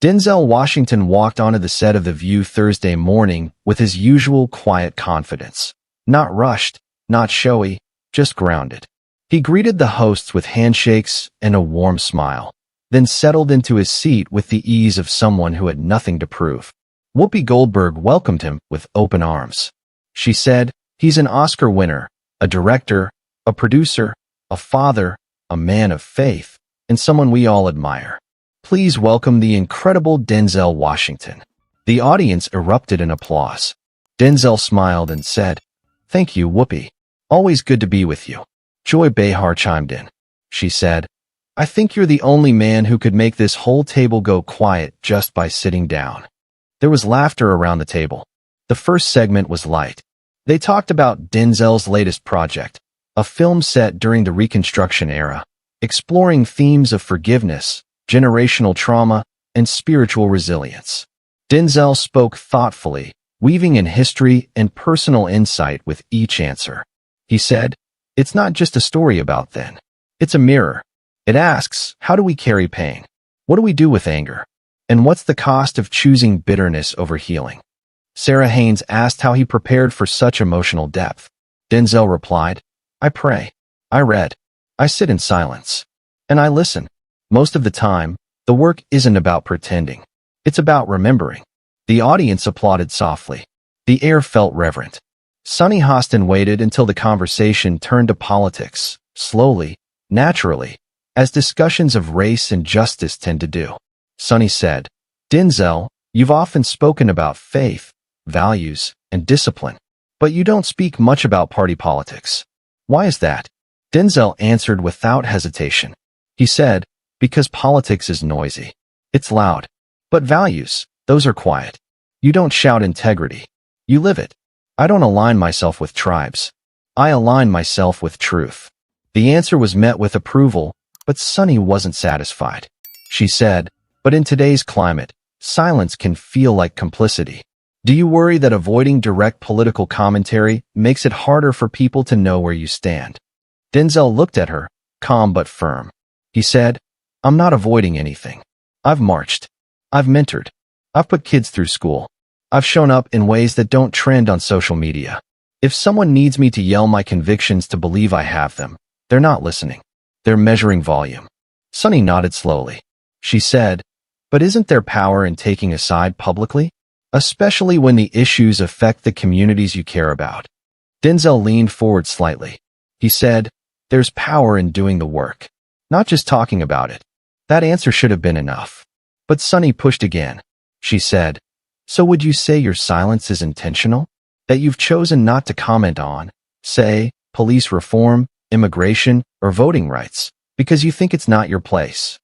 Denzel Washington walked onto the set of The View Thursday morning with his usual quiet confidence. Not rushed, not showy, just grounded. He greeted the hosts with handshakes and a warm smile, then settled into his seat with the ease of someone who had nothing to prove. Whoopi Goldberg welcomed him with open arms. She said, "He's an Oscar winner, a director, a producer, a father, a man of faith, and someone we all admire. Please welcome the incredible Denzel Washington." The audience erupted in applause. Denzel smiled and said, "Thank you, Whoopi. Always good to be with you." Joy Behar chimed in. She said, "I think you're the only man who could make this whole table go quiet just by sitting down." There was laughter around the table. The first segment was light. They talked about Denzel's latest project, a film set during the Reconstruction era, exploring themes of forgiveness, generational trauma, and spiritual resilience. Denzel spoke thoughtfully, weaving in history and personal insight with each answer. He said, "It's not just a story about then. It's a mirror. It asks, how do we carry pain? What do we do with anger? And what's the cost of choosing bitterness over healing?" Sarah Haynes asked how he prepared for such emotional depth. Denzel replied, "I pray. I read. I sit in silence. And I listen. Most of the time, the work isn't about pretending. It's about remembering." The audience applauded softly. The air felt reverent. Sunny Hostin waited until the conversation turned to politics, slowly, naturally, as discussions of race and justice tend to do. Sunny said, "Denzel, you've often spoken about faith, values, and discipline, but you don't speak much about party politics. Why is that?" Denzel answered without hesitation. He said, "Because politics is noisy. It's loud. But values, those are quiet. You don't shout integrity. You live it. I don't align myself with tribes. I align myself with truth." The answer was met with approval, but Sunny wasn't satisfied. She said, "But in today's climate, silence can feel like complicity. Do you worry that avoiding direct political commentary makes it harder for people to know where you stand?" Denzel looked at her, calm but firm. He said, "I'm not avoiding anything. I've marched. I've mentored. I've put kids through school. I've shown up in ways that don't trend on social media. If someone needs me to yell my convictions to believe I have them, they're not listening. They're measuring volume." Sunny nodded slowly. She said, "But isn't there power in taking a side publicly? Especially when the issues affect the communities you care about?" Denzel leaned forward slightly. He said, "There's power in doing the work, not just talking about it." That answer should have been enough. But Sunny pushed again. She said, "So would you say your silence is intentional? That you've chosen not to comment on, say, police reform, immigration, or voting rights, because you think it's not your place?"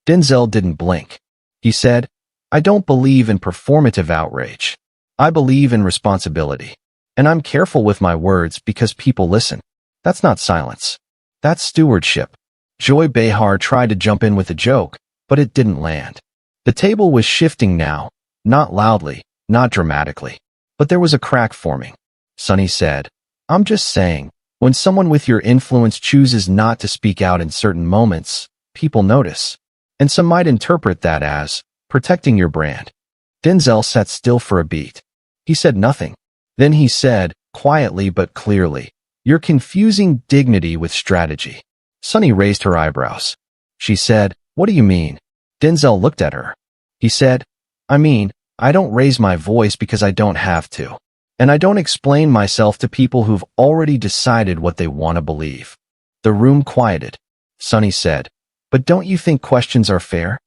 Denzel didn't blink. He said, "I don't believe in performative outrage. I believe in responsibility. And I'm careful with my words because people listen. That's not silence. That's stewardship." Joy Behar tried to jump in with a joke, but it didn't land. The table was shifting now, not loudly, not dramatically, but there was a crack forming. Sunny said, "I'm just saying, when someone with your influence chooses not to speak out in certain moments, people notice. And some might interpret that as protecting your brand." Denzel sat still for a beat. He said nothing. Then he said, quietly but clearly, "You're confusing dignity with strategy." Sunny raised her eyebrows. She said, "What do you mean?" Denzel looked at her. He said, "I mean, I don't raise my voice because I don't have to. And I don't explain myself to people who've already decided what they want to believe." The room quieted. Sunny said, "But don't you think questions are fair?"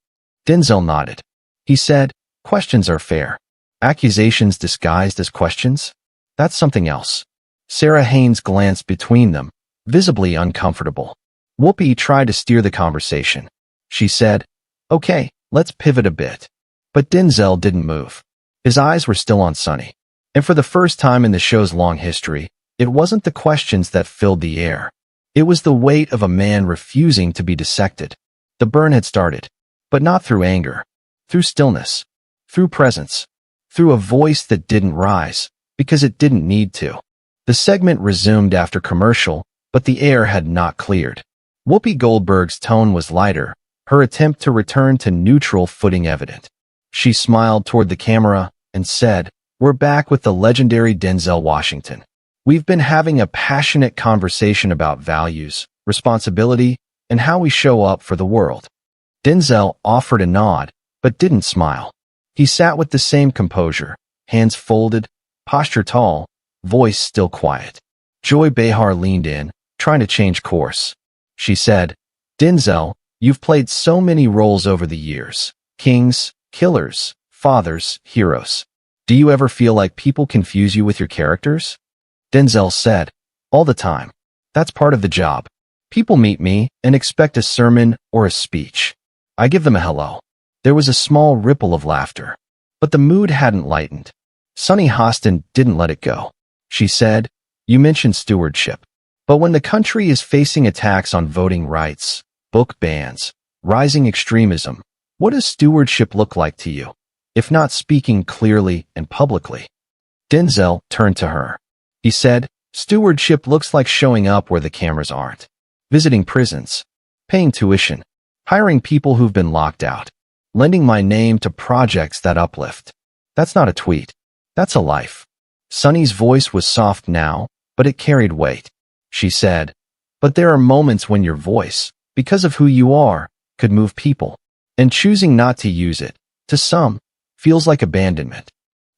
Denzel nodded. He said, "Questions are fair. Accusations disguised as questions? That's something else." Sarah Haynes glanced between them, visibly uncomfortable. Whoopi tried to steer the conversation. She said, "Okay, let's pivot a bit." But Denzel didn't move. His eyes were still on Sunny. And for the first time in the show's long history, it wasn't the questions that filled the air. It was the weight of a man refusing to be dissected. The burn had started, but not through anger, through stillness, through presence, through a voice that didn't rise, because it didn't need to. The segment resumed after commercial, but the air had not cleared. Whoopi Goldberg's tone was lighter, her attempt to return to neutral footing evident. She smiled toward the camera and said, "We're back with the legendary Denzel Washington. We've been having a passionate conversation about values, responsibility, and how we show up for the world." Denzel offered a nod, but didn't smile. He sat with the same composure, hands folded, posture tall, voice still quiet. Joy Behar leaned in, trying to change course. She said, "Denzel, you've played so many roles over the years. Kings, killers, fathers, heroes. Do you ever feel like people confuse you with your characters?" Denzel said, "All the time. That's part of the job. People meet me and expect a sermon or a speech. I give them a hello." There was a small ripple of laughter, but the mood hadn't lightened. Sunny Hostin didn't let it go. She said, "You mentioned stewardship. But when the country is facing attacks on voting rights, book bans, rising extremism, what does stewardship look like to you, if not speaking clearly and publicly?" Denzel turned to her. He said, "Stewardship looks like showing up where the cameras aren't, visiting prisons, paying tuition, hiring people who've been locked out, lending my name to projects that uplift. That's not a tweet. That's a life." Sunny's voice was soft now, but it carried weight. She said, "But there are moments when your voice, because of who you are, could move people, and choosing not to use it, to some, feels like abandonment."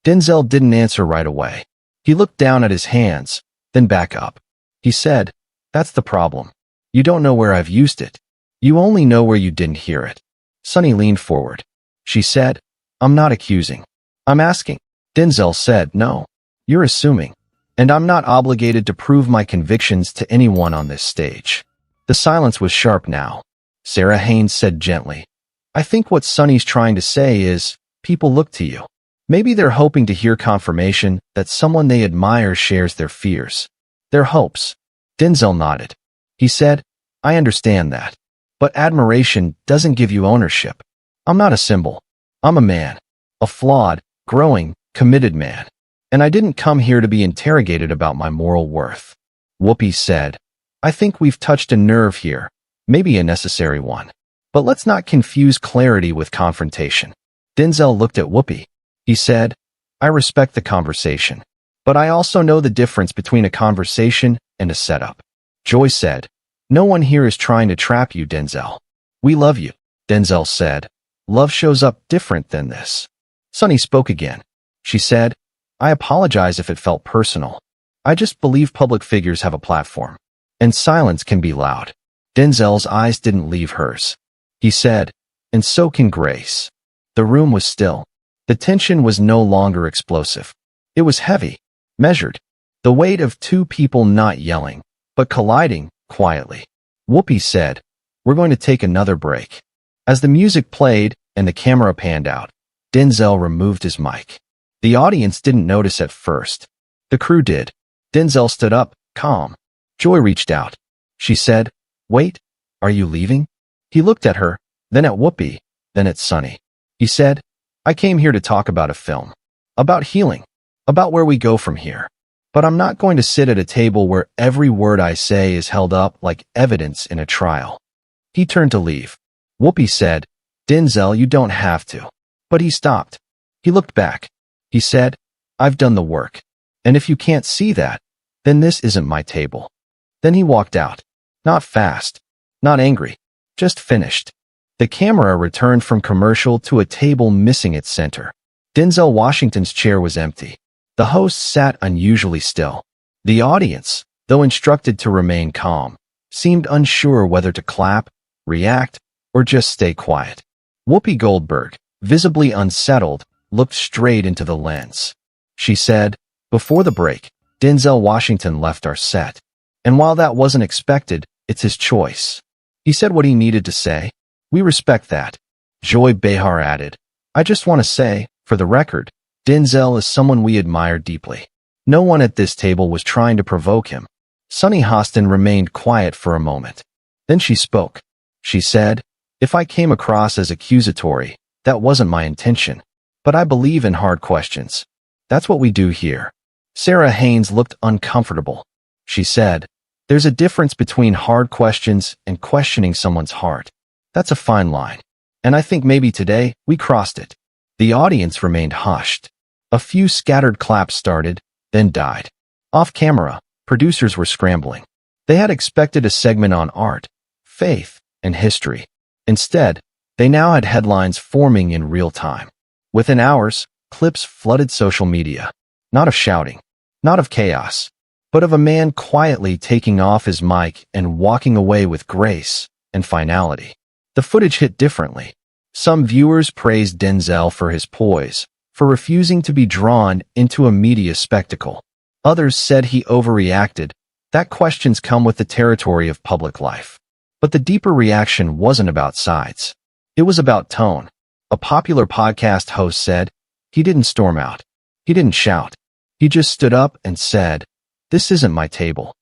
Denzel didn't answer right away. He looked down at his hands, then back up. He said, "That's the problem. You don't know where I've used it. You only know where you didn't hear it." Sunny leaned forward. She said, "I'm not accusing. I'm asking." Denzel said, "No, you're assuming. And I'm not obligated to prove my convictions to anyone on this stage." The silence was sharp now. Sarah Haynes said gently, "I think what Sunny's trying to say is, people look to you. Maybe they're hoping to hear confirmation that someone they admire shares their fears, their hopes." Denzel nodded. He said, "I understand that. But admiration doesn't give you ownership. I'm not a symbol. I'm a man. A flawed, growing, committed man. And I didn't come here to be interrogated about my moral worth." Whoopi said, "I think we've touched a nerve here, maybe a necessary one. But let's not confuse clarity with confrontation." Denzel looked at Whoopi. He said, "I respect the conversation, but I also know the difference between a conversation and a setup." Joy said, "No one here is trying to trap you, Denzel. We love you." Denzel said, "Love shows up different than this." Sunny spoke again. She said, "I apologize if it felt personal. I just believe public figures have a platform, and silence can be loud." Denzel's eyes didn't leave hers. He said, "And so can grace." The room was still. The tension was no longer explosive. It was heavy, measured, the weight of two people not yelling, but colliding quietly. Whoopi said, "We're going to take another break." As the music played and the camera panned out, Denzel removed his mic. The audience didn't notice at first. The crew did. Denzel stood up, calm. Joy reached out. She said, "Wait, are you leaving?" He looked at her, then at Whoopi, then at Sunny. He said, "I came here to talk about a film, about healing, about where we go from here. But I'm not going to sit at a table where every word I say is held up like evidence in a trial." He turned to leave. Whoopi said, "Denzel, you don't have to." But he stopped. He looked back. He said, "I've done the work. And if you can't see that, then this isn't my table." Then he walked out. Not fast, not angry, just finished. The camera returned from commercial to a table missing its center. Denzel Washington's chair was empty. The host sat unusually still. The audience, though instructed to remain calm, seemed unsure whether to clap, react, or just stay quiet. Whoopi Goldberg, visibly unsettled, looked straight into the lens. She said, "Before the break, Denzel Washington left our set. And while that wasn't expected, it's his choice. He said what he needed to say. We respect that." Joy Behar added, "I just want to say, for the record, Denzel is someone we admire deeply. No one at this table was trying to provoke him." Sunny Hostin remained quiet for a moment. Then she spoke. She said, "If I came across as accusatory, that wasn't my intention. But I believe in hard questions. That's what we do here." Sarah Haynes looked uncomfortable. She said, "There's a difference between hard questions and questioning someone's heart. That's a fine line. And I think maybe today we crossed it." The audience remained hushed. A few scattered claps started, then died. Off camera, producers were scrambling. They had expected a segment on art, faith, and history. Instead, they now had headlines forming in real time. Within hours, clips flooded social media. Not of shouting, not of chaos, but of a man quietly taking off his mic and walking away with grace and finality. The footage hit differently. Some viewers praised Denzel for his poise, for refusing to be drawn into a media spectacle. Others said he overreacted, that questions come with the territory of public life. But the deeper reaction wasn't about sides. It was about tone. A popular podcast host said, "He didn't storm out. He didn't shout. He just stood up and said, 'This isn't my table.'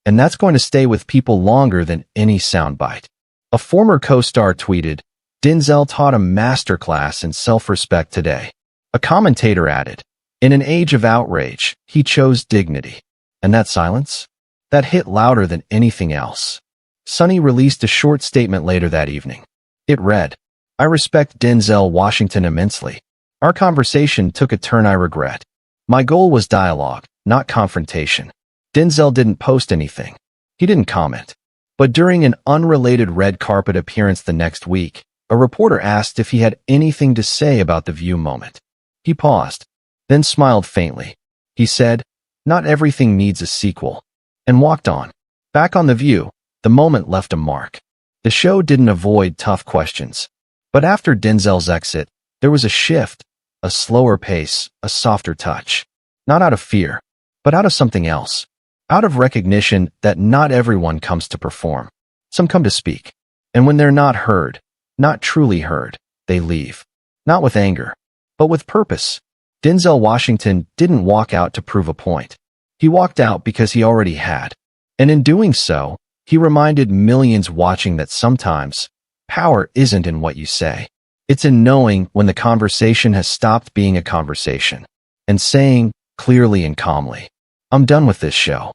And that's going to stay with people longer than any soundbite." A former co-star tweeted, "Denzel taught a masterclass in self-respect today." A commentator added, "In an age of outrage, he chose dignity." And that silence? That hit louder than anything else. Sunny released a short statement later that evening. It read, "I respect Denzel Washington immensely. Our conversation took a turn I regret. My goal was dialogue, not confrontation." Denzel didn't post anything. He didn't comment. But during an unrelated red carpet appearance the next week, a reporter asked if he had anything to say about the View moment. He paused, then smiled faintly. He said, "Not everything needs a sequel," and walked on. Back on The View, the moment left a mark. The show didn't avoid tough questions. But after Denzel's exit, there was a shift, a slower pace, a softer touch. Not out of fear, but out of something else. Out of recognition that not everyone comes to perform. Some come to speak. And when they're not heard, not truly heard, they leave. Not with anger, but with purpose. Denzel Washington didn't walk out to prove a point. He walked out because he already had. And in doing so, he reminded millions watching that sometimes, power isn't in what you say. It's in knowing when the conversation has stopped being a conversation. And saying, clearly and calmly, "I'm done with this show."